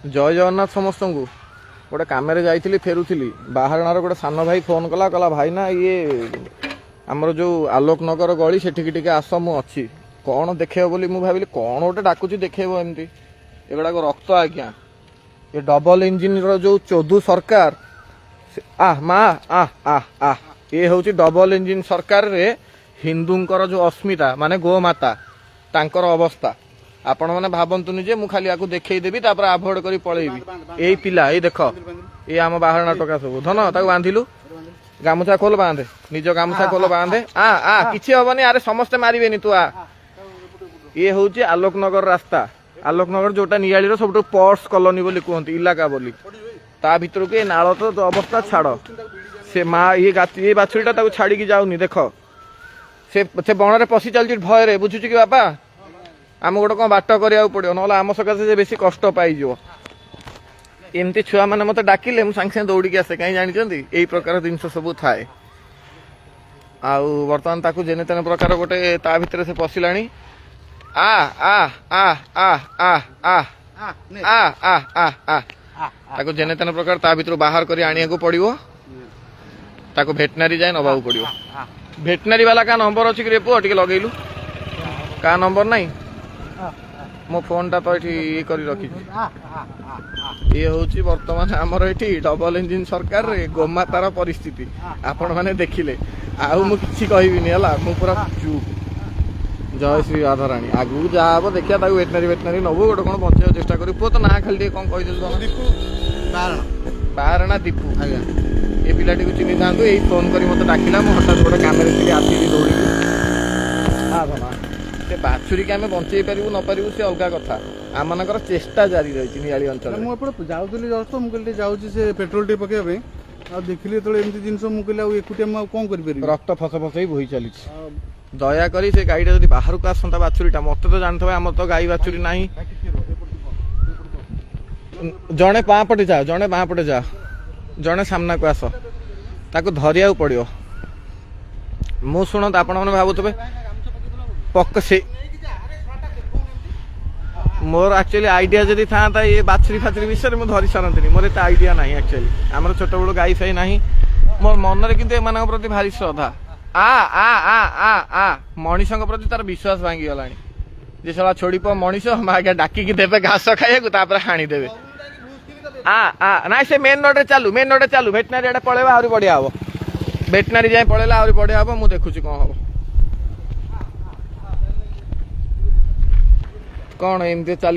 जय जगन्नाथ समस्त को गोटे कम जाइली फेरुली बाहर गोटे सान भाई फोन कला कहला भाई ना ये आमर जो आलोक नगर गली से आस मुझी कौन देखेब बोली मुझे भाविली कौन गोटे डाकुची देखेब एमती एगुड़ाक रक्त आज्ञा ये डबल इंजिन जो चोदू सरकार आह माँ आह आह आह ये हूँ डबल इंजिन सरकार रे हिंदूंकर जो अस्मिता माने गोमाता तांकर अवस्था आपण मैंने भावतुनि जे मु खाली आपको देखईदेवी आभोड कर पलैबी यही पिला ये देख ये आम बाहर नाटका सब धन ताको बांधिलु गामुछा खोल बांधे निज गामुछा खोल बांधे आ आ किछि हबनी अरे समस्ते मारिबेनी तू आ ये हूँ आलोक नगर रास्ता आलोक नगर जोटा नियाली सब पॉट्स कॉलोनी बोली कहते इलाका बोली ता भीतर के नाल तो अवस्था छाड़ से माँ ये बाछुरीटा छाड़ी की जाऊनी देख से बण में पशि चलती भय रे बुझुची कि बापा आम गोटे कौन बाट करा पड़ो ना आम सकाशे बेसी कष्ट पाई एमती छुआ मैंने मत डाकिले मुझे सागे सागे दौड़ी आसे कहीं जानते यही प्रकार जिनस सब थाए आउ बर्तमान ताकू जेने तेने प्रकार गोटे ता भितर से पशिला आ आ आ आ आ आ आ आ आ आ ताकू जेने तेने प्रकार ता भितर बाहर कर आनिया को पड़ो ताकू भेटनारी जाए नबाक पड़ो भेटनारी वाला का नंबर अच्छी कि पुआ टे लगेलु का नंबर नहीं मो फोन टा तो ये कर रखी ये हूँ बर्तमान आमर ये डबल इंजिन सरकार रे गोमातार परिस्थिति आपण मैंने देखिले आउ मुझे कहबीनी है मु पूरा चुप जय श्री राधाराणी आगू जहाँ हम देखिए वेटनारी नबू गोटे कौन बचाई चेष्टा करी पुओ तो ना खाली कौन कही बारणा दीपू आज्ञा ये पिलाटी को चिन्ह था यही फोन कर मत डाकिला हठात गोटे कम आसली दौड़ी से बाछुरी आम बचे पारू न पारू से अलग कथा आम मनकर चेष्टा जारी रही नियाली अंचल मुझे जाऊँगी जस्ट मुझे जाऊँगी से पेट्रोल टे पकड़े देखिली जो एमती जिन मुझे एकुटिया कौन कर रक्त फस फस ही बोही चली दयाकोरी से गाईटा जब बाहर को आसता बाछुरीटा मत तो जानते आम तो गाई बाछुरी ना जड़े बाँ पटे जा जड़े बाँ पटे जा जड़े सामना को आस ताको धरिया पड़ो मु शुणत आपण मैंने भावुवे पक से मोर एक्चुअली आइडिया जदि था ये बाछुरी फाछुरी विषय में धरी सारती मोर एत आइडिया ना एक्चुअली आम छोट बड़ गाई फाई ना मोर मन में किंतु एम प्रति भारी श्रद्धा आ आ आ आ आ मनीष प्रति तार विश्वास भांगी गला जे सला छोड़ी प मनीष हम आगे डाकिकी देवे घास खाइबा हाणीदेवे आ आ ना से मेन रोड चालू भेटनारी आड़े पलैबा आहरी बढ़िया हम भेटनारी जाए पलैला आहरी बढ़िया हम मुझे देखुची कौन हम कौन एमती चल